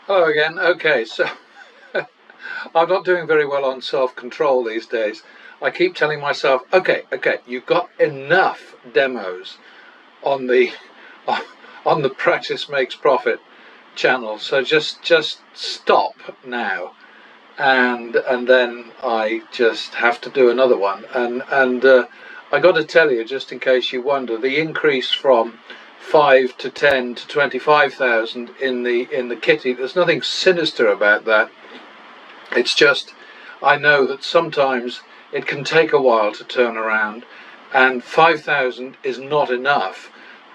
Hello again. Okay, so I'm not doing very well on self-control these days. I keep telling myself, okay, you've got enough demos on the on the Practice Makes Profit channel, so just stop now. And then I just have to do another one. And I got to tell you, just in case you wonder, the increase from 5 to 10 to 25,000 in the kitty. There's nothing sinister about that. It's just I know that sometimes it can take a while to turn around, and 5,000 is not enough.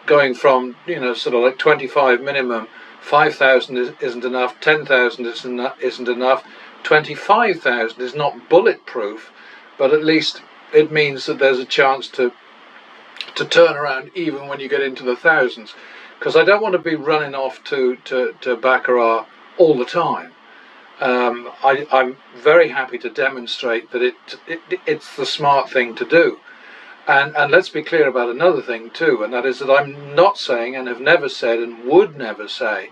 Going from sort of like 25 minimum, 5,000 isn't enough. 10,000 isn't enough. 25,000 is not bulletproof, but at least it means that there's a chance to turn around even when you get into the thousands, because I don't want to be running off to baccarat all the time. I'm very happy to demonstrate that it's the smart thing to do. And let's be clear about another thing too, and that is that I'm not saying, and have never said and would never say,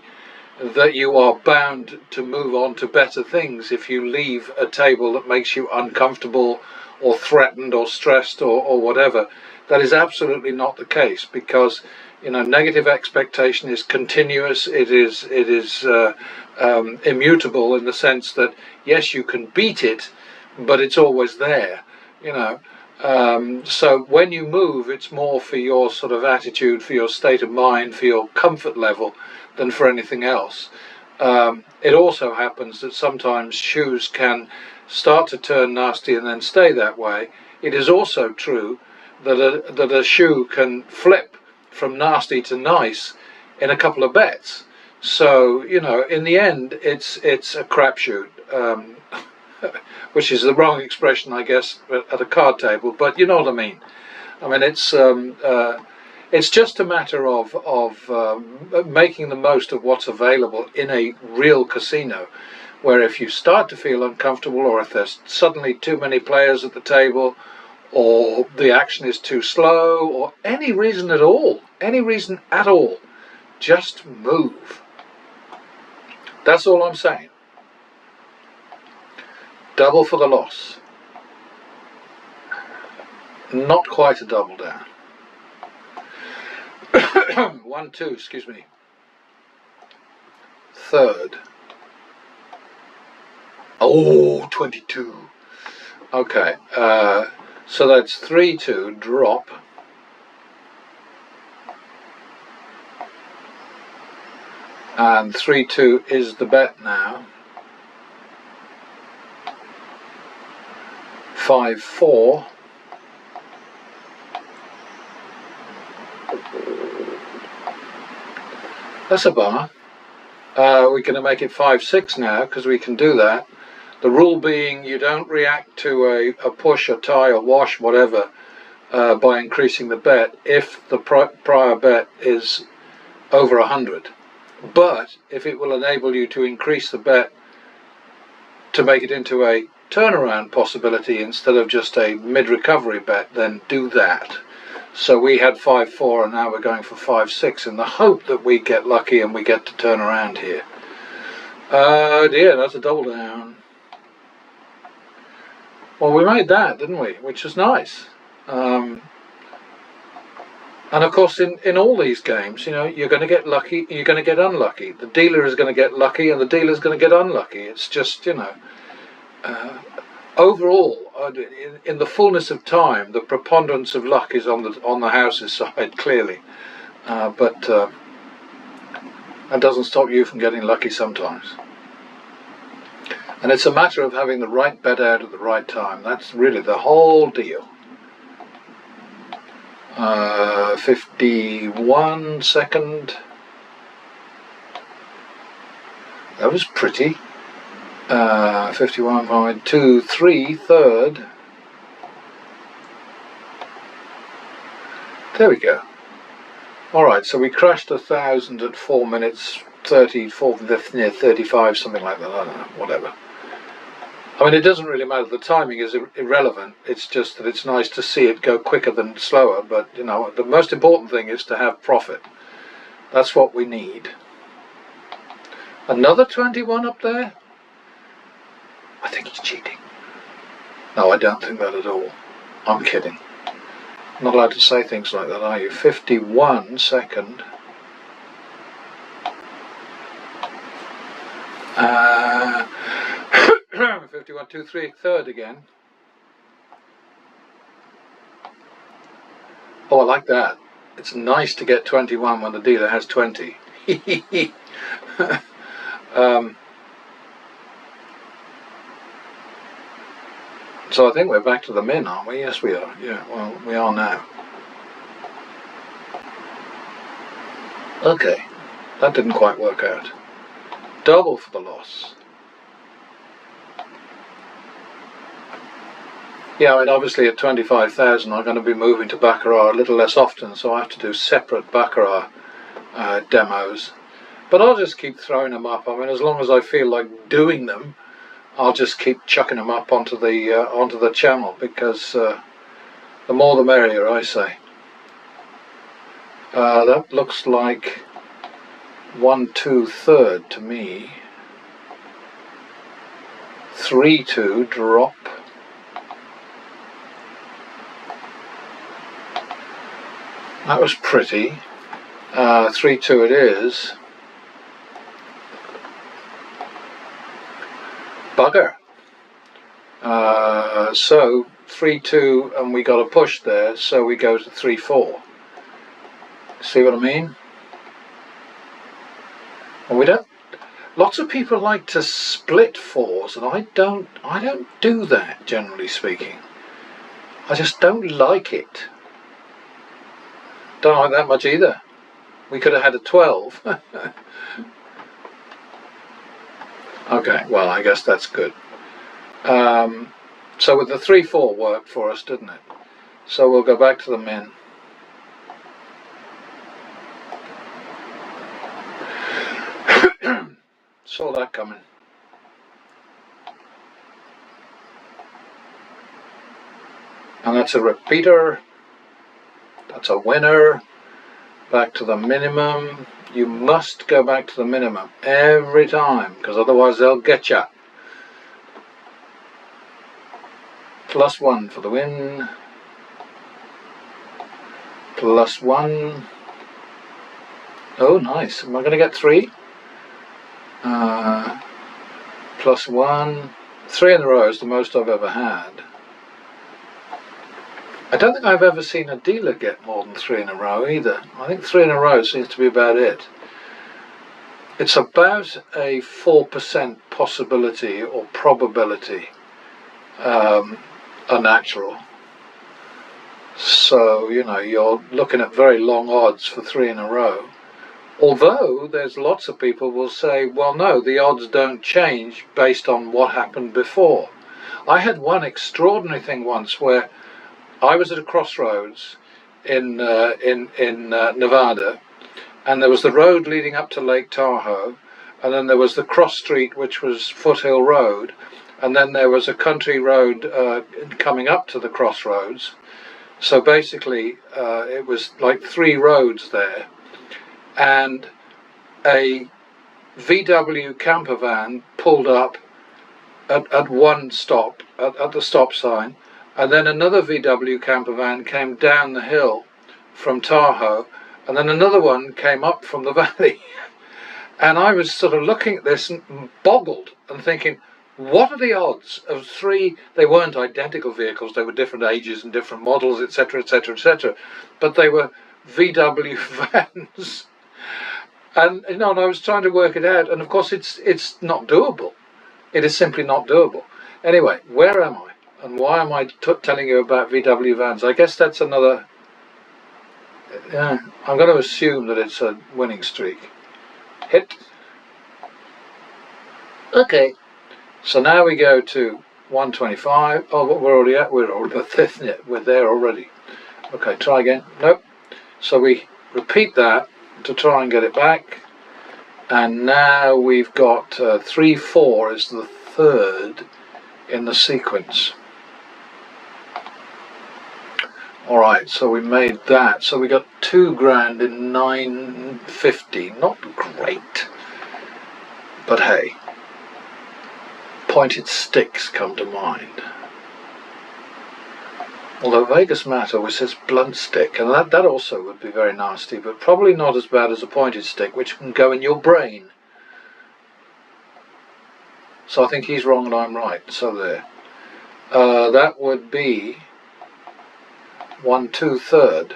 that you are bound to move on to better things if you leave a table that makes you uncomfortable or threatened or stressed or whatever. That is absolutely not the case, because negative expectation is continuous. It is immutable, in the sense that yes, you can beat it, but it's always there. So when you move, it's more for your sort of attitude, for your state of mind, for your comfort level, than for anything else. It also happens that sometimes shoes can start to turn nasty and then stay that way. It is also true that a shoe can flip from nasty to nice in a couple of bets. So in the end, it's a crapshoot, which is the wrong expression, I guess, at a card table. But you know what I mean. I mean, it's just a matter of making the most of what's available in a real casino, where if you start to feel uncomfortable, or if there's suddenly too many players at the table, or the action is too slow, or any reason at all, just move. That's all I'm saying. Double for the loss. Not quite a double down. 1, 2, excuse me. Third. Oh, 22. Okay, so that's 3-2, drop. And 3-2 is the bet now. 5-4. That's a bummer. We're going to make it 5-6 now, because we can do that. The rule being you don't react to a push, a tie, a wash, whatever, by increasing the bet if the prior bet is over 100. But if it will enable you to increase the bet to make it into a turnaround possibility instead of just a mid-recovery bet, then do that. So we had 5-4, and now we're going for 5-6 in the hope that we get lucky and we get to turn around here. Oh dear, that's a double down. Well, we made that, didn't we? Which was nice. And of course, in all these games, you're going to get lucky, you're going to get unlucky. The dealer is going to get lucky, and the dealer is going to get unlucky. It's just, overall, in the fullness of time, the preponderance of luck is on the house's side, clearly. But that doesn't stop you from getting lucky sometimes. And it's a matter of having the right bet out at the right time. That's really the whole deal. 51 second. That was pretty. 51.23 third. There we go. Alright, so we crashed 1,000 at 4 minutes 34, near 35, something like that. I don't know, whatever. I mean, it doesn't really matter. The timing is irrelevant. It's just that it's nice to see it go quicker than slower. But, the most important thing is to have profit. That's what we need. Another 21 up there? I think he's cheating. No, I don't think that at all. I'm kidding. Not allowed to say things like that, are you? 51 second. 51, 2, 3, third again. Oh, I like that. It's nice to get 21 when the dealer has 20. So I think we're back to the min, aren't we? Yes, we are. Yeah, well, we are now. Okay, that didn't quite work out. Double for the loss. Yeah, I mean, obviously at 25,000 I'm going to be moving to baccarat a little less often, so I have to do separate baccarat demos. But I'll just keep throwing them up. I mean, as long as I feel like doing them, I'll just keep chucking them up onto the channel, because the more the merrier, I say. That looks like 1, 2, third to me. 3, 2, drop. That was pretty. 3, 2 it is. Bugger. So 3, 2, and we got a push there, so we go to 3, 4. See what I mean? And we don't. Lots of people like to split fours, and I don't do that, generally speaking. I just don't like it. Don't like that much either. We could have had a 12. Okay, well, I guess that's good. So with the 3, 4 worked for us, didn't it? So we'll go back to the min. Saw that coming. And that's a repeater. That's a winner. Back to the minimum. You must go back to the minimum every time, because otherwise they'll get you. +1 for the win. +1. Oh, nice. Am I going to get 3? +1. 3 in a row is the most I've ever had. I don't think I've ever seen a dealer get more than 3 in a row either. I think 3 in a row seems to be about it. It's about a 4% possibility or probability, a natural. So, you know, you're looking at very long odds for 3 in a row. Although there's lots of people will say, well, no, the odds don't change based on what happened before. I had one extraordinary thing once where I was at a crossroads in Nevada, and there was the road leading up to Lake Tahoe, and then there was the cross street, which was Foothill Road, and then there was a country road coming up to the crossroads. So basically it was like 3 roads there, and a VW camper van pulled up at one stop, at the stop sign, and then another VW camper van came down the hill from Tahoe, and then another one came up from the valley. And I was sort of looking at this and boggled and thinking, what are the odds of 3? They weren't identical vehicles, they were different ages and different models, etc., etc., etc., but they were VW vans. And you know, and I was trying to work it out, and of course it's not doable. It is simply not doable. Anyway, where am I? And why am I telling you about VW vans? I guess that's another. Yeah, I'm going to assume that it's a winning streak. Hit. Okay. So now we go to 125. Oh, what we're already at? We're there already. Okay, try again. Nope. So we repeat that to try and get it back. And now we've got 3, 4 is the third in the sequence. Alright, so we made that. So we got 2 grand in 950. Not great. But hey, pointed sticks come to mind. Although Vegas Matter was this blunt stick, and that also would be very nasty, but probably not as bad as a pointed stick, which can go in your brain. So I think he's wrong and I'm right, so there. That would be 1 2/3.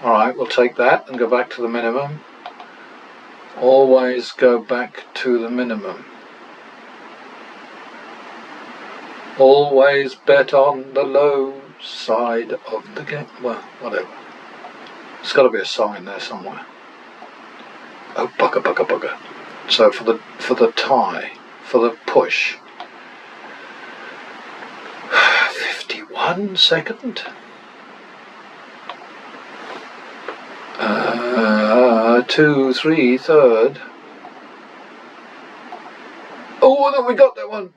Alright, we'll take that and go back to the minimum. Always go back to the minimum. Always bet on the low side of the game. Well, whatever. There's got to be a song in there somewhere. Oh, bugger, bugger, bugger. So for the tie, for the push, 51 second. 2 3/3. Oh, then we got that one.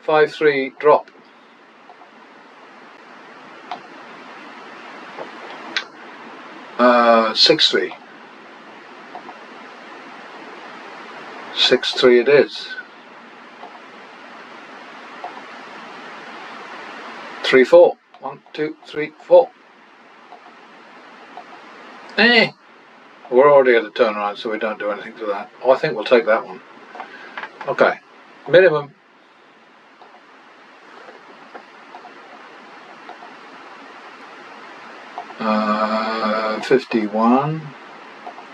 5-3 drop. Uh, 6-3. 6-3 it is. 3-4. 1 2 3 4. We're already at a turnaround, so we don't do anything to that. Oh, I think we'll take that one. Okay. Minimum. Uh, 51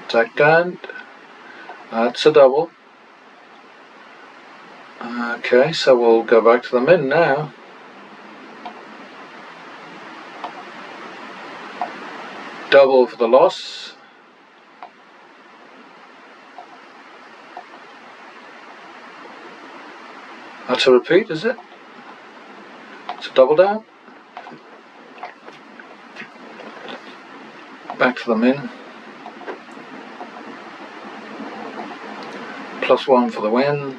second. That's a double. Okay, so we'll go back to the min now. Double for the loss. That's a repeat, is it? It's a double down. Back to the min. +1 for the win.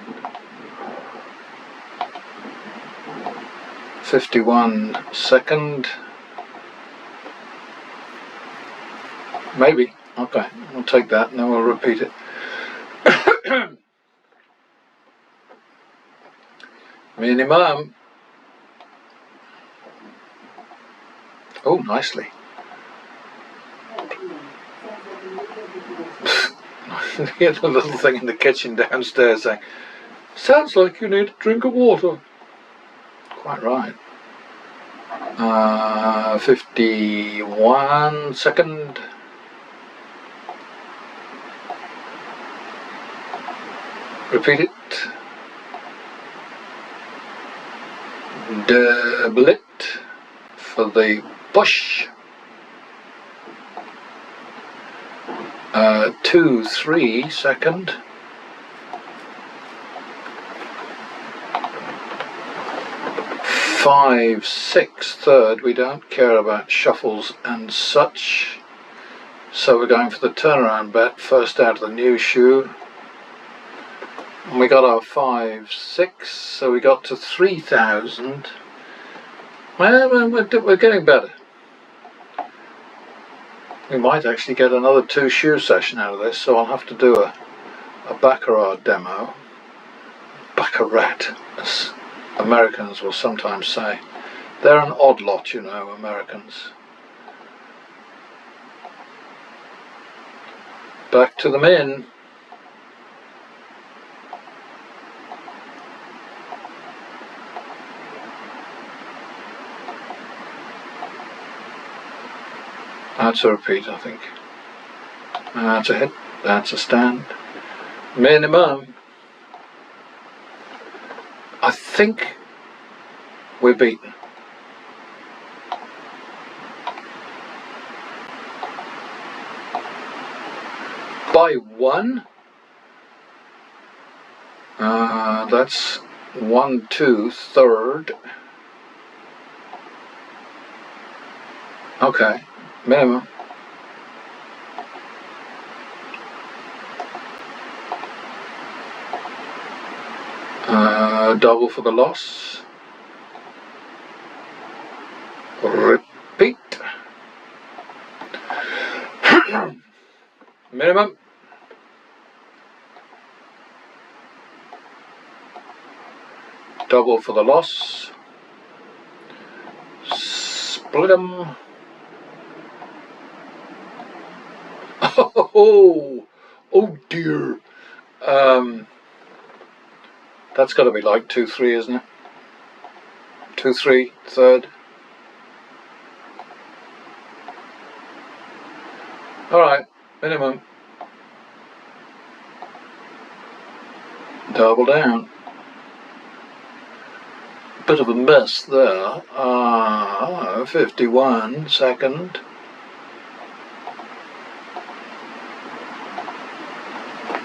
51 second. Maybe. Okay, we'll take that and then we'll repeat it. Minimum. Oh, nicely. Get the little thing in the kitchen downstairs saying, sounds like you need a drink of water. Quite right. 51 second. Repeat it. Double it for the push. 2 3 second. 5 6 third. We don't care about shuffles and such, so we're going for the turnaround bet, first out of the new shoe. And we got our 5 6, so we got to 3,000. Well, we're getting better. We might actually get another 2 shoe session out of this, so I'll have to do a baccarat demo. Baccarat, as Americans will sometimes say. They're an odd lot, you know, Americans. Back to the min. That's a repeat, I think. That's a hit. That's a stand. Minimum. I think we're beaten. By 1. That's 1 2 third. Okay. Minimum. Double for the loss. Repeat. Minimum. Double for the loss. Split 'em. Oh, oh dear. That's got to be like 2-3, isn't it? 2-3, third. All right, minimum. Double down. Bit of a mess there. 51, second.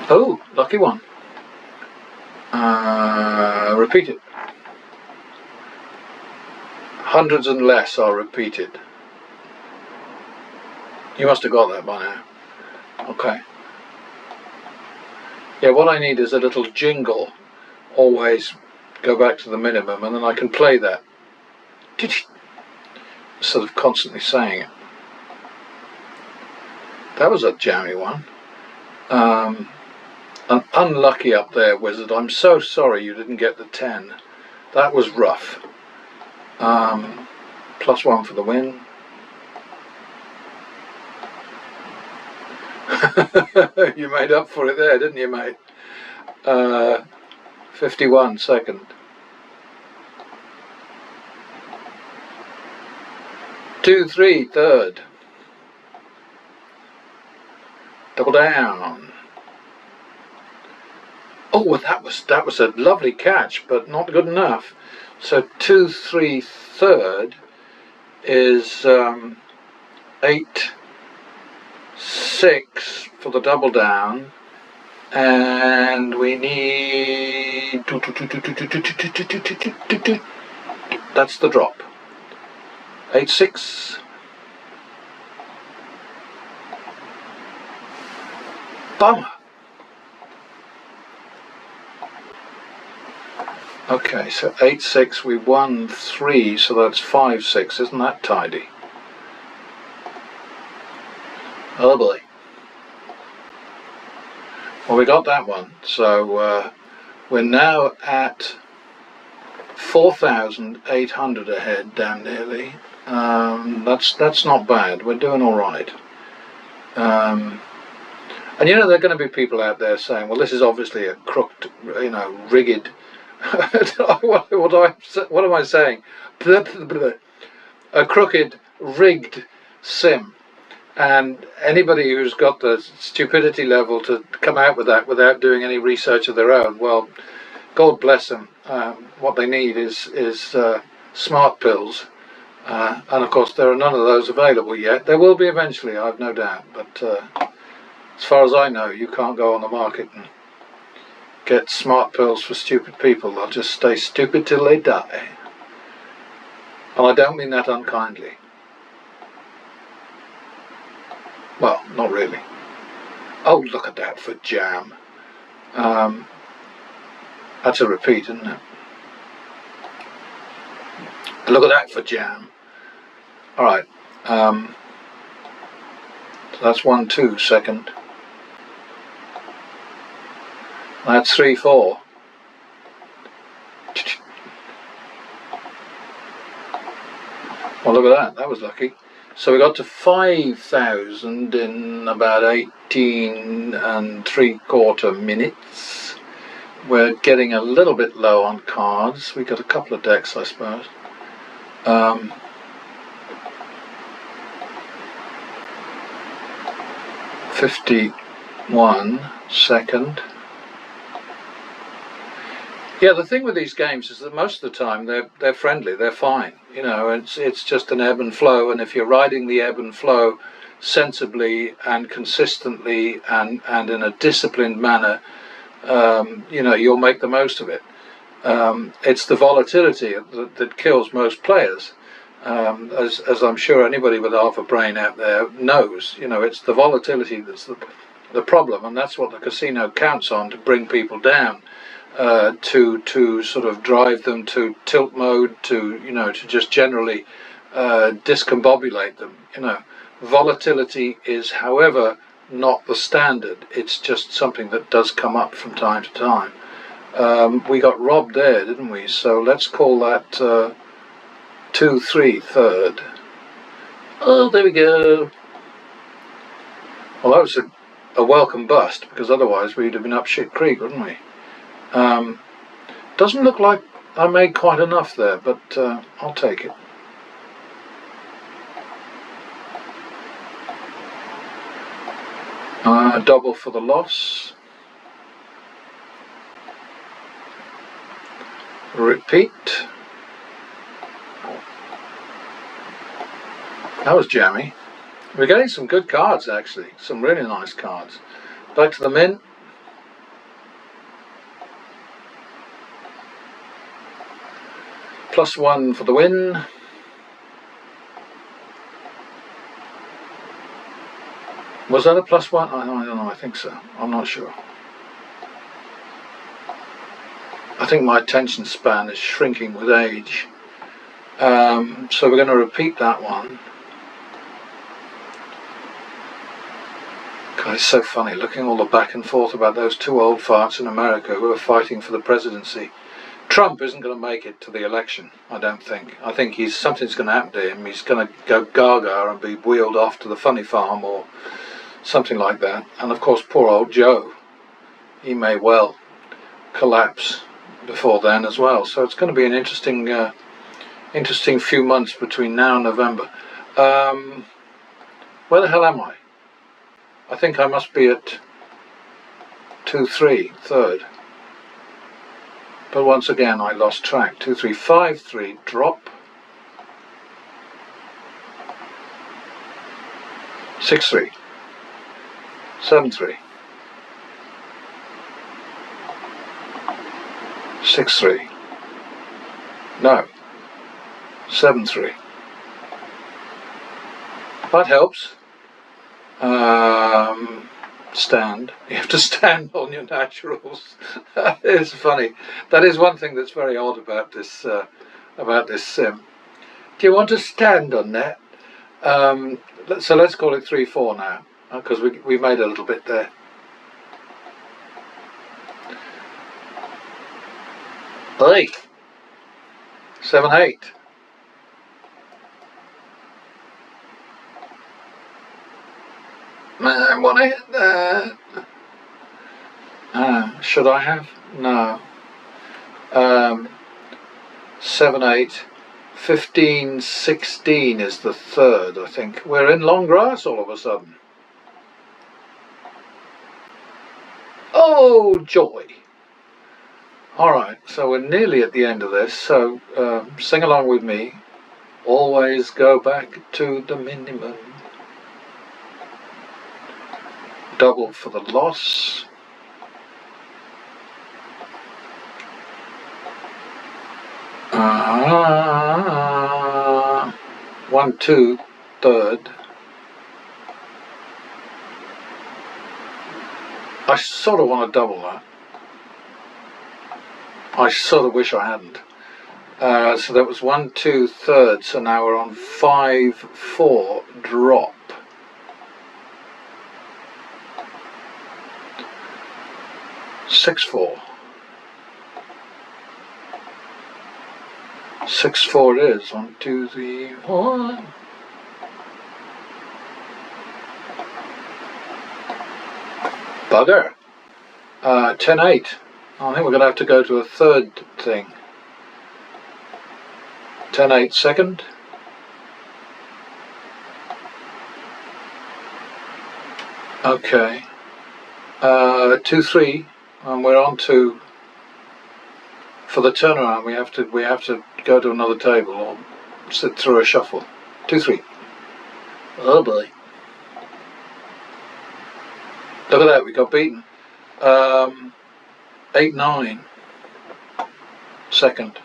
Oh, lucky one. Repeat it. Hundreds and less are repeated. You must have got that by now. Okay. Yeah, what I need is a little jingle. Always go back to the minimum, and then I can play that. Instead of constantly saying it. That was a jammy one. And unlucky up there, Wizard. I'm so sorry you didn't get the 10. That was rough. +1 for the win. You made up for it there, didn't you, mate? 51, second. 2-3, third. Double down. Oh, that was a lovely catch, but not good enough. So 2-3, third is 8-6 for the double down, and we need. That's the drop. 8-6. Bummer. Okay, so 8-6, we won 3, so that's 5-6. Isn't that tidy? Oh boy. Well, we got that one. So we're now at 4,800 ahead, damn nearly. That's not bad. We're doing all right. And you know, there are going to be people out there saying, well, this is obviously a crooked, rigged. What am I saying? A crooked, rigged sim. And anybody who's got the stupidity level to come out with that without doing any research of their own, well, God bless them. What they need is smart pills. And of course, there are none of those available yet. There will be eventually, I've no doubt. But as far as I know, you can't go on the market and get smart pills for stupid people. They'll just stay stupid till they die. And I don't mean that unkindly. Well, not really. Oh, look at that for jam. That's a repeat, isn't it? Look at that for jam. Alright. So that's 1-2, second. That's 3-4. Well, look at that. That was lucky. So we got to 5,000 in about 18 3/4 minutes. We're getting a little bit low on cards. We got a couple of decks, I suppose. 51, second. Yeah, the thing with these games is that most of the time they're friendly, they're fine. You know, it's just an ebb and flow, and if you're riding the ebb and flow sensibly and consistently and in a disciplined manner, you'll make the most of it. It's the volatility that kills most players, as I'm sure anybody with half a brain out there knows. You know, it's the volatility that's the problem, and that's what the casino counts on to bring people down. To sort of drive them to tilt mode, to just generally discombobulate them. Volatility is, however, not the standard. It's just something that does come up from time to time. We got robbed there, didn't we? So let's call that 2-3 third. Oh, there we go. Well, that was a welcome bust, because otherwise we'd have been up shit creek, wouldn't we? Doesn't look like I made quite enough there, but I'll take it. Double for the loss. Repeat. That was jammy. We're getting some good cards, actually. Some really nice cards. Back to the mint. +1 for the win. Was that a +1? I don't know, I think so. I'm not sure. I think my attention span is shrinking with age. So we're going to repeat that one. God, it's so funny looking all the back and forth about those two old farts in America who are fighting for the presidency. Trump isn't going to make it to the election, I don't think. I think something's going to happen to him. He's going to go gaga and be wheeled off to the funny farm or something like that. And of course, poor old Joe, he may well collapse before then as well. So it's going to be an interesting few months between now and November. Where the hell am I? I think I must be at 2-3 third. But once again I lost track. 2-3 5-3 drop. 6-3 7-3 6-3 no 7-3. That helps. Stand. You have to stand on your naturals. That is funny. That is one thing that's very odd about this sim. Do you want to stand on that? So let's call it 3-4 now, because we made a little bit there. Hey, 7-8. I want to hit that. Should I have? No. 7-8. 15-16 is the third, I think. We're in long grass all of a sudden. Oh, joy. Alright, so we're nearly at the end of this, so sing along with me. Always go back to the minimum. Double for the loss. Uh, 1-2 third. I sort of want to double that. I sort of wish I hadn't. So that was 1-2 third, so now we're on 5-4 drop. 6-4. 6-4 it is. 1, 2, 3, 4. Bugger. 10-8. I think we're going to have to go to a third thing. 10-8 second. Okay. 2-3, and we're on to, for the turnaround we have to go to another table or sit through a shuffle. 2-3. Oh boy. Look at that, we got beaten. 8-9 second.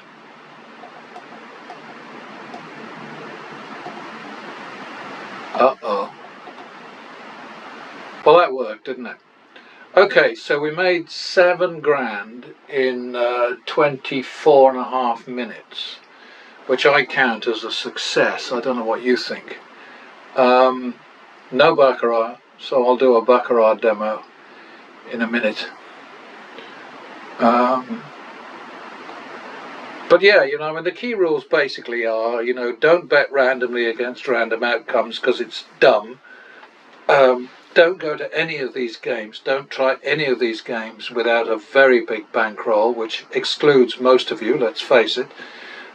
Uh-oh. Well, that worked, didn't it? Okay, so we made 7 grand in 24.5 minutes, which I count as a success. I don't know what you think. No baccarat, so I'll do a baccarat demo in a minute. But yeah, you know, I mean, the key rules basically are, you know, don't bet randomly against random outcomes because it's dumb. Don't go to any of these games. Don't try any of these games without a very big bankroll, which excludes most of you, let's face it.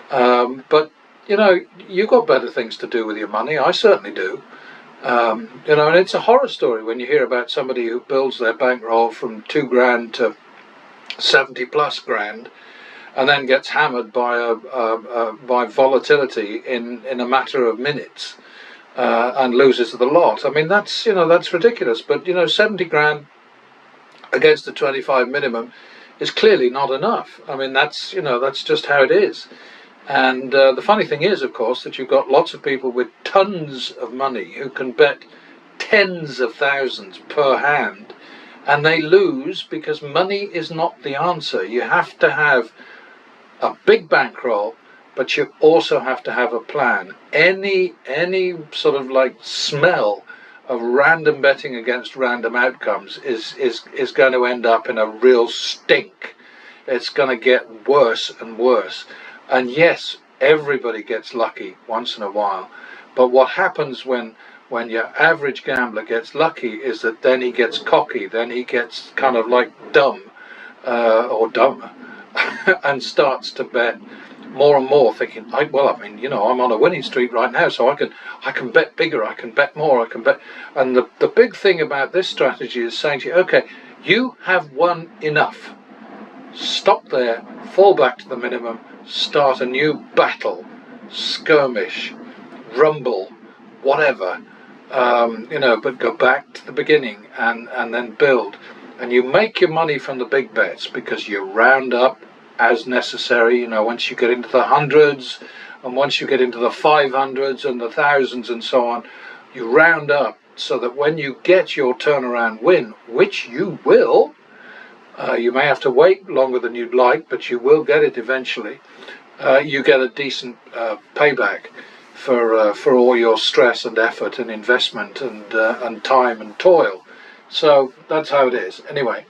But, you know, you've got better things to do with your money. I certainly do. You know, and it's a horror story when you hear about somebody who builds their bankroll from 2 grand to 70 plus grand and then gets hammered by by volatility in a matter of minutes and loses the lot. I mean, that's, you know, that's ridiculous. But, you know, 70 grand against the 25 minimum is clearly not enough. I mean, that's, you know, that's just how it is. And the funny thing is, of course, that you've got lots of people with tons of money who can bet tens of thousands per hand, and they lose because money is not the answer. You have to have a big bankroll, but you also have to have a plan. Any sort of like smell of random betting against random outcomes is going to end up in a real stink. It's going to get worse and worse. And yes, everybody gets lucky once in a while, but what happens when your average gambler gets lucky is that then he gets cocky, then he gets kind of like dumb or dumber and starts to bet more and more, thinking, well, I mean, you know, I'm on a winning streak right now, so I can bet bigger, I can bet more, I can bet. And the big thing about this strategy is saying to you, okay, you have won enough. Stop there, fall back to the minimum, start a new battle, skirmish, rumble, whatever, you know, but go back to the beginning and then build. And you make your money from the big bets because you round up as necessary, you know, once you get into the hundreds and once you get into the 500s and the thousands and so on, you round up so that when you get your turnaround win, which you will, you may have to wait longer than you'd like, but you will get it eventually. You get a decent payback for all your stress and effort and investment and time and toil. So that's how it is. Anyway,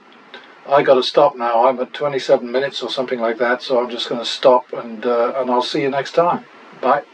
I got to stop now. I'm at 27 minutes or something like that, so I'm just going to stop and I'll see you next time. Bye.